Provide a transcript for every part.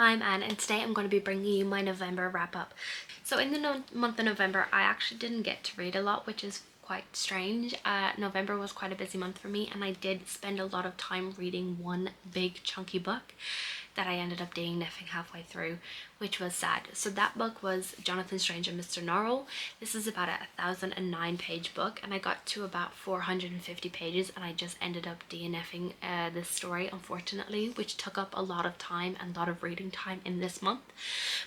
I'm Anne, and today I'm going to be bringing you my November wrap up. So in the month of November, I actually didn't get to read a lot, which is quite strange. November was quite a busy month for me, and I did spend a lot of time reading one big chunky book that I ended up DNFing halfway through, which was sad. So that book was Johnathan Strange and Mr. Norrell. This is about a 1009 page book, and I got to about 450 pages and I just ended up DNFing this story, unfortunately, which took up a lot of time and a lot of reading time in this month.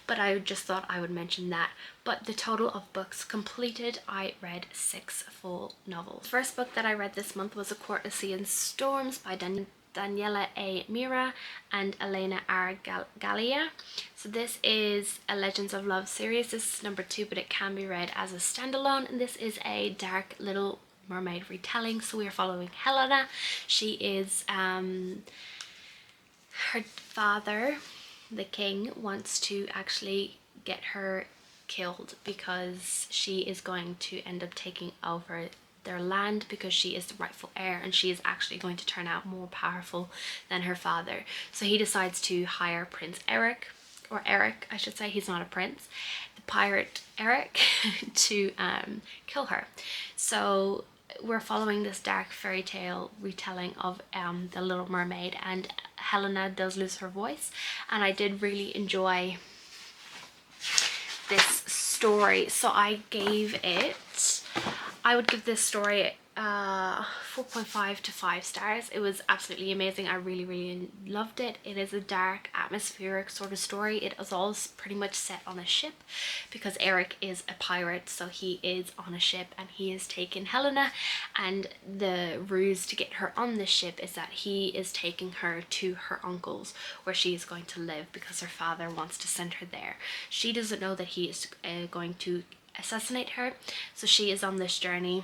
But I just thought I would mention that. But the total of books completed, I read 6 full novels. The first book that I read this month was A Court of Sea and Storms by Daniela Mera and Elayna Gallea. So this is a Legends of Love series. This is number 2, but it can be read as a standalone, and this is a dark Little Mermaid retelling. So we are following Elayna. She is her father, the king, wants to actually get her killed because she is going to end up taking over their land because she is the rightful heir, and she is actually going to turn out more powerful than her father. So he decides to hire Prince Eric, or Eric I should say, he's not a prince, the pirate Eric, to kill her. So we're following this dark fairy tale retelling of the Little Mermaid, and Elayna does lose her voice, and I did really enjoy this story. So I would give this story 4.5 to 5 stars. It was absolutely amazing. I really loved it. It is a dark, atmospheric sort of story. It is all pretty much set on a ship because Eric is a pirate, so he is on a ship and he has taken Elayna, and the ruse to get her on the ship is that he is taking her to her uncle's where she is going to live because her father wants to send her there. She doesn't know that he is going to assassinate her, so she is on this journey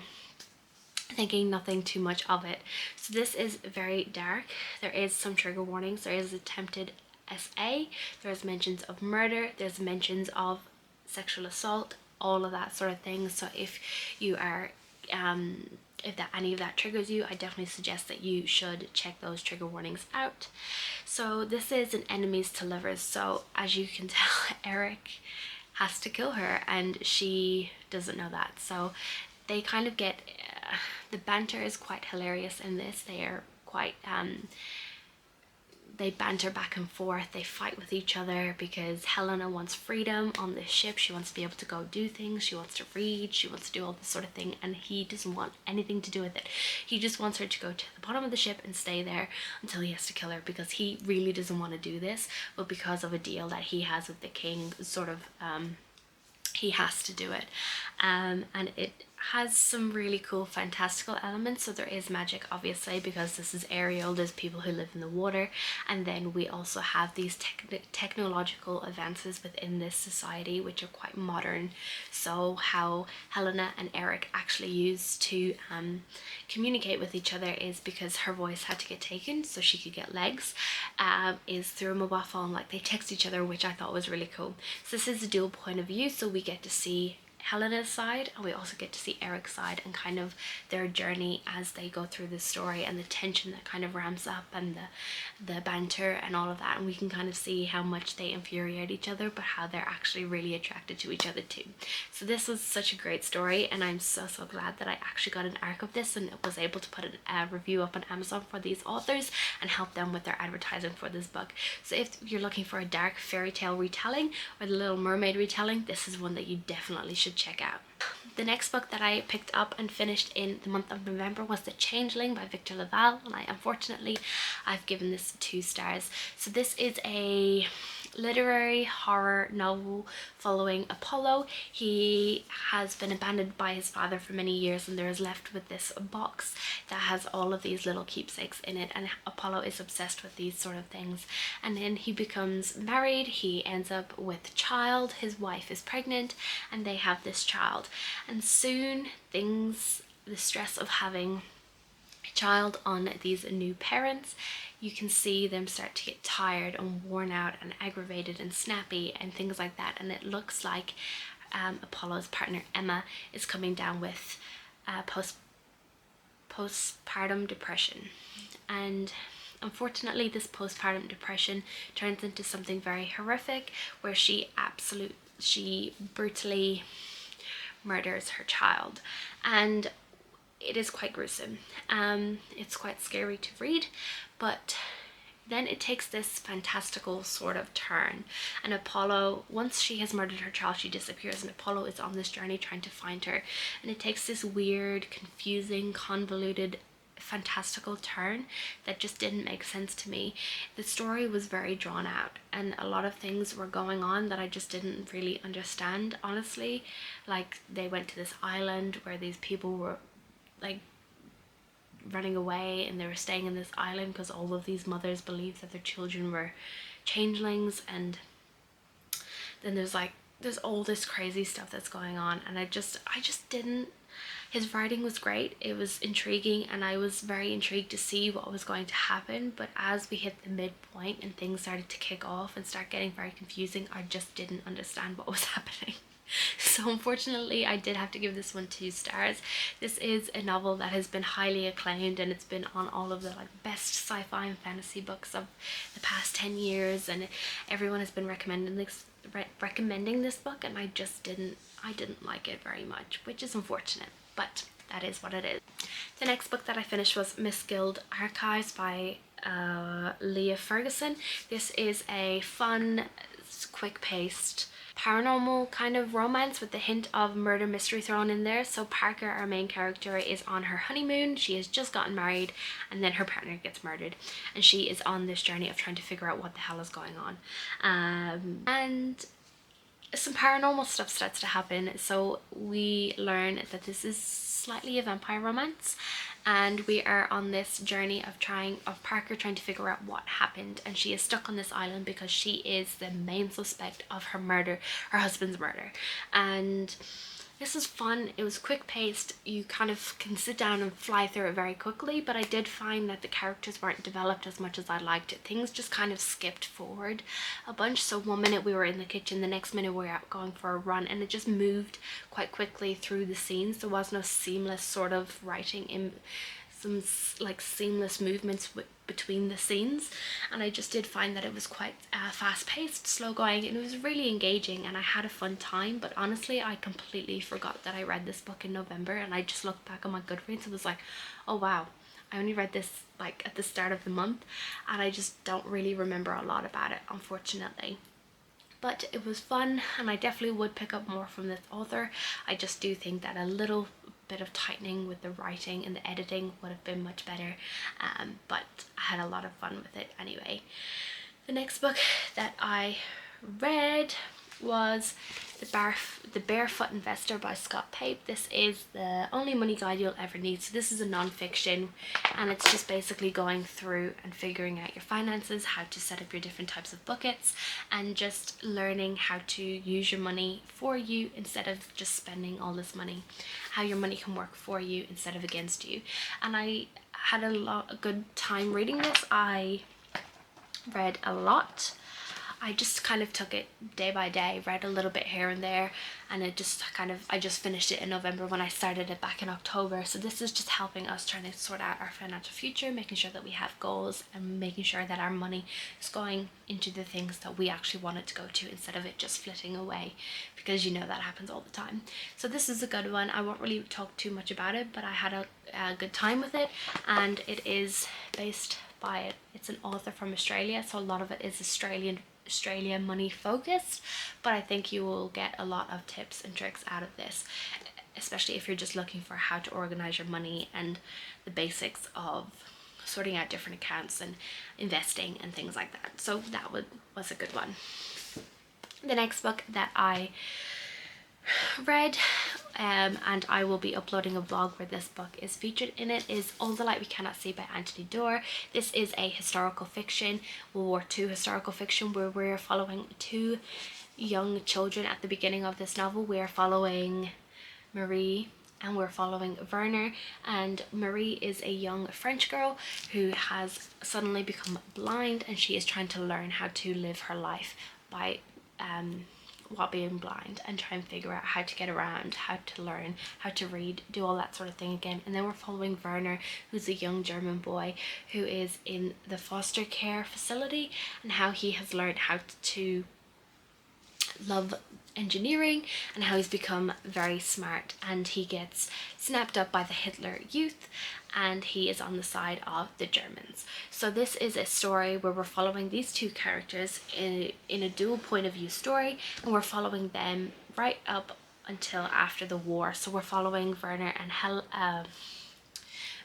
thinking nothing too much of it. So this is very dark. There is some trigger warnings. There is attempted SA, there's mentions of murder, there's mentions of sexual assault, all of that sort of thing. So if you are any of that triggers you, I definitely suggest that you should check those trigger warnings out. So this is an enemies to lovers. So as you can tell, Eric has to kill her and she doesn't know that. So they kind of get the banter is quite hilarious in this. They are quite they banter back and forth, they fight with each other because Elayna wants freedom on this ship. She wants to be able to go do things, she wants to read, she wants to do all this sort of thing, and he doesn't want anything to do with it. He just wants her to go to the bottom of the ship and stay there until he has to kill her, because he really doesn't want to do this, but because of a deal that he has with the king, sort of he has to do it. And it has some really cool fantastical elements. So there is magic, obviously, because this is Ariel, there's people who live in the water, and then we also have these technological advances within this society which are quite modern. So how Elayna and Eric actually used to communicate with each other is because her voice had to get taken so she could get legs, is through a mobile phone. Like, they text each other, which I thought was really cool. So this is a dual point of view, so we get to see Elayna's side and we also get to see Eric's side and kind of their journey as they go through the story, and the tension that kind of ramps up, and the banter and all of that, and we can kind of see how much they infuriate each other but how they're actually really attracted to each other too. So this was such a great story, and I'm so glad that I actually got an arc of this and was able to put a review up on Amazon for these authors and help them with their advertising for this book. So if you're looking for a dark fairy tale retelling or the Little Mermaid retelling, this is one that you definitely should check out. The next book that I picked up and finished in the month of November was The Changeling by Lavalle, and unfortunately I've given this 2 stars. So this is a literary horror novel following Apollo. He has been abandoned by his father for many years, and there is left with this box that has all of these little keepsakes in it, and Apollo is obsessed with these sort of things. And then he becomes married, he ends up with a child, his wife is pregnant, and they have this child. And soon the stress of having a child on these new parents, you can see them start to get tired and worn out and aggravated and snappy and things like that. And it looks like Apollo's partner Emma is coming down with postpartum depression. And Unfortunately, this postpartum depression turns into something very horrific, where she brutally murders her child, and it is quite gruesome. It's quite scary to read, but then it takes this fantastical sort of turn, and Apollo, once she has murdered her child, she disappears, and Apollo is on this journey trying to find her, and it takes this weird, confusing, convoluted, fantastical turn that just didn't make sense to me. The story was very drawn out, and a lot of things were going on that I just didn't really understand, honestly. Like, they went to this island where these people were like running away, and they were staying in this island because all of these mothers believed that their children were changelings, and then there's all this crazy stuff that's going on, and I just didn't. His writing was great, it was intriguing, and I was very intrigued to see what was going to happen, but as we hit the midpoint and things started to kick off and start getting very confusing, I just didn't understand what was happening. So unfortunately, I did have to give this one 2 stars. This is a novel that has been highly acclaimed, and it's been on all of the best sci-fi and fantasy books of the past 10 years, and everyone has been recommending this book, and I didn't like it very much, which is unfortunate, but that is what it is. The next book that I finished was Miss Guild Archives by Leigh Ferguson. This is a fun, quick-paced paranormal kind of romance with a hint of murder mystery thrown in there. So Parker, our main character, is on her honeymoon. She has just gotten married, and then her partner gets murdered, and she is on this journey of trying to figure out what the hell is going on. And some paranormal stuff starts to happen, so we learn that this is slightly a vampire romance, and we are on this journey of Parker trying to figure out what happened, and she is stuck on this island because she is the main suspect of her husband's murder. And this is fun. It was quick paced. You kind of can sit down and fly through it very quickly, but I did find that the characters weren't developed as much as I liked it. Things just kind of skipped forward a bunch. So one minute we were in the kitchen, the next minute we were out going for a run, and it just moved quite quickly through the scenes. There was no seamless sort of writing in some seamless movements between the scenes, and I just did find that it was quite fast-paced, slow going, and it was really engaging, and I had a fun time. But honestly, I completely forgot that I read this book in November, and I just looked back on my Goodreads and was like, oh wow, I only read this at the start of the month, and I just don't really remember a lot about it, unfortunately. But it was fun, and I definitely would pick up more from this author. I just do think that a little bit of tightening with the writing and the editing would have been much better, but I had a lot of fun with it anyway. The next book that I read was The Barefoot Investor by Scott Pape. This is the only money guide you'll ever need. So this is a non-fiction, and it's just basically going through and figuring out your finances, how to set up your different types of buckets, and just learning how to use your money for you instead of just spending all this money, how your money can work for you instead of against you. And I had a good time reading this. I read a lot. I just kind of took it day by day, read a little bit here and there, and it just I just finished it in November when I started it back in October. So this is just helping us trying to sort out our financial future, making sure that we have goals, and making sure that our money is going into the things that we actually want it to go to, instead of it just flitting away, because you know that happens all the time. So this is a good one. I won't really talk too much about it, but I had a good time with it, and it is based by it's an author from Australia, so a lot of it is Australia money focused, but I think you will get a lot of tips and tricks out of this, especially if you're just looking for how to organize your money and the basics of sorting out different accounts and investing and things like that. So that was a good one. The next book that I read, and I will be uploading a vlog where this book is featured in it, is All the Light We Cannot See by Anthony Doerr. This is a historical fiction, World War II historical fiction, where we're following 2 young children at the beginning of this novel. We're following Marie and we're following Werner, and Marie is a young French girl who has suddenly become blind, and she is trying to learn how to live her life by while being blind and try and figure out how to get around, how to learn, how to read, do all that sort of thing again. And then we're following Werner, who's a young German boy who is in the foster care facility, and how he has learned how to love engineering and how he's become very smart, and he gets snapped up by the Hitler Youth and he is on the side of the Germans. So this is a story where we're following these two characters in a dual point of view story, and we're following them right up until after the war. So we're following Werner and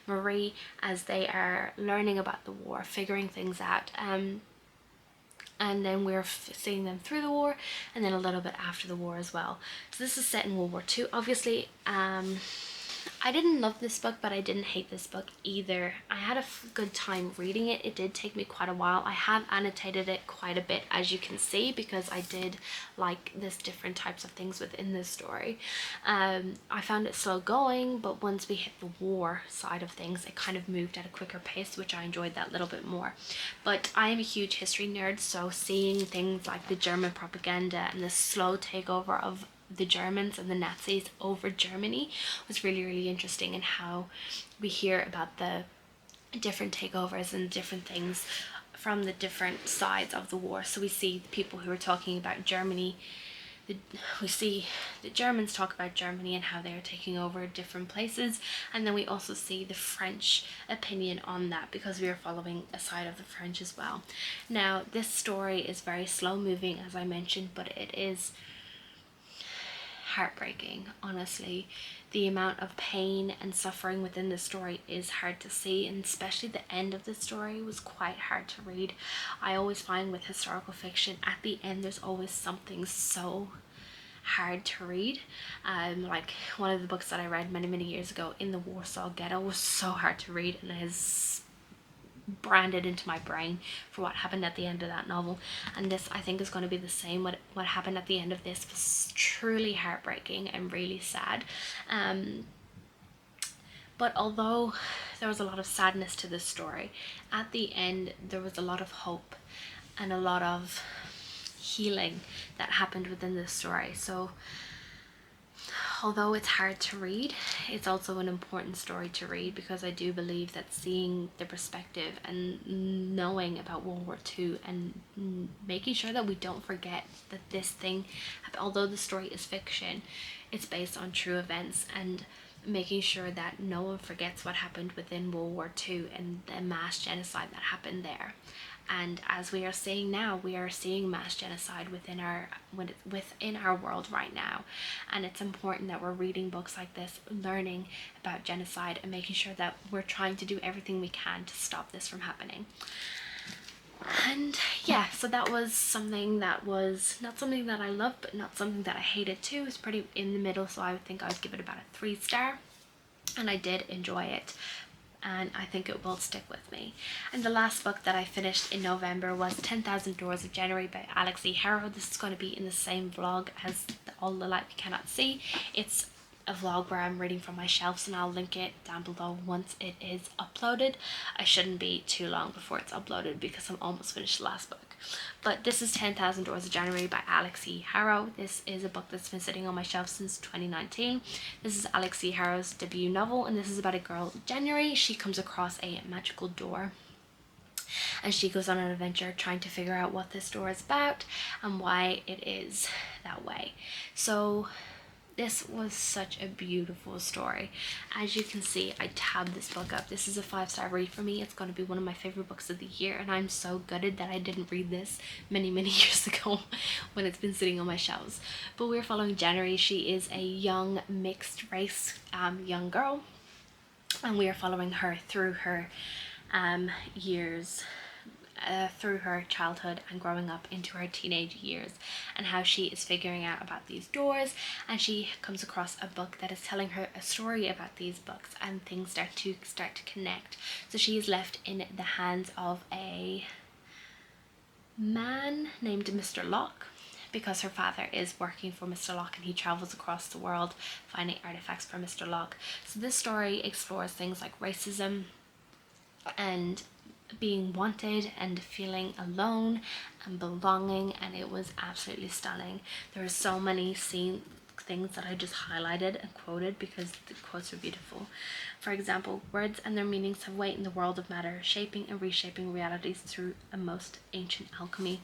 Marie as they are learning about the war, figuring things out, and then we're seeing them through the war and then a little bit after the war as well. So this is set in World War II. Obviously, I didn't love this book, but I didn't hate this book either. I had a good time reading it. It did take me quite a while. I have annotated it quite a bit, as you can see, because I did like this different types of things within this story. I found it slow going, but once we hit the war side of things, it kind of moved at a quicker pace, which I enjoyed that little bit more. But I am a huge history nerd, so seeing things like the German propaganda and the slow takeover of the Germans and the Nazis over Germany was really, really interesting, and how we hear about the different takeovers and different things from the different sides of the war. So we see the people who are talking about Germany, we see the Germans talk about Germany and how they're taking over different places, and then we also see the French opinion on that, because we are following a side of the French as well. Now this story is very slow moving, as I mentioned, but it is heartbreaking. Honestly, the amount of pain and suffering within the story is hard to see, and especially the end of the story was quite hard to read. I always find with historical fiction, at the end there's always something so hard to read. Like one of the books that I read many years ago, In the Warsaw Ghetto, was so hard to read, and it has branded into my brain for what happened at the end of that novel. And this, I think, is going to be the same. What happened at the end of this was truly heartbreaking and really sad. But although there was a lot of sadness to this story, at the end there was a lot of hope and a lot of healing that happened within this story. So although it's hard to read, it's also an important story to read, because I do believe that seeing the perspective and knowing about World War II and making sure that we don't forget that this thing, although the story is fiction, it's based on true events, and making sure that no one forgets what happened within World War II and the mass genocide that happened there. And as we are seeing now, we are seeing mass genocide within our world right now, and it's important that we're reading books like this, learning about genocide, and making sure that we're trying to do everything we can to stop this from happening. And yeah, so that was something that was not something that I loved, but not something that I hated too. It was pretty in the middle, so I would think I would give it about a 3-star, and I did enjoy it, and I think it will stick with me. And the last book that I finished in November was 10,000 Doors of January by Alix Harrow. This is going to be in the same vlog as All the Light We Cannot See. It's a vlog where I'm reading from my shelves, and I'll link it down below once it is uploaded. I shouldn't be too long before it's uploaded, because I'm almost finished the last book. But this is 10,000 Doors of January by Alix Harrow. This is a book that's been sitting on my shelf since 2019. This is Alix Harrow's debut novel, and this is about a girl, January. She comes across a magical door, and she goes on an adventure trying to figure out what this door is about and why it is that way. So this was such a beautiful story. As you can see, I tabbed this book up. This is a 5-star read for me. It's going to be one of my favorite books of the year, and I'm so gutted that I didn't read this many years ago when it's been sitting on my shelves. But we're following January. She is a young mixed race young girl, and we are following her through her years, through her childhood and growing up into her teenage years, and how she is figuring out about these doors. And she comes across a book that is telling her a story about these books, and things start to connect. So she is left in the hands of a man named Mr. Locke, because her father is working for Mr. Locke, and he travels across the world finding artifacts for Mr. Locke. So this story explores things like racism and being wanted and feeling alone and belonging, and it was absolutely stunning. There are so many things that I just highlighted and quoted because the quotes are beautiful. For example, words and their meanings have weight in the world of matter, shaping and reshaping realities through a most ancient alchemy.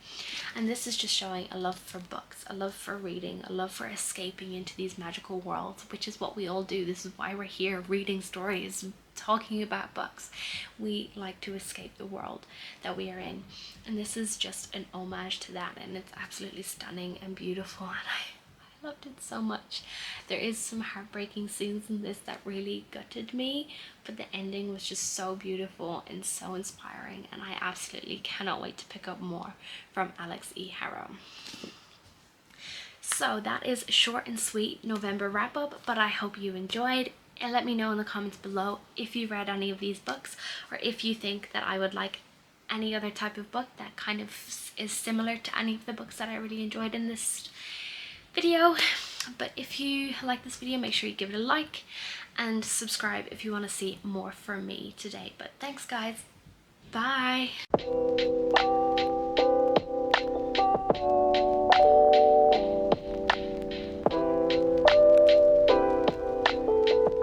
And this is just showing a love for books, a love for reading, a love for escaping into these magical worlds, which is what we all do. This is why we're here reading stories, talking about books. We like to escape the world that we are in, and this is just an homage to that, and it's absolutely stunning and beautiful, and I loved it so much. There is some heartbreaking scenes in this that really gutted me, but the ending was just so beautiful and so inspiring, and I absolutely cannot wait to pick up more from Alix E. Harrow. So that is a short and sweet November wrap up, but I hope you enjoyed. And let me know in the comments below if you read any of these books, or if you think that I would like any other type of book that kind of is similar to any of the books that I really enjoyed in this video. But if you like this video, make sure you give it a like and subscribe if you want to see more from me today. But thanks guys, bye.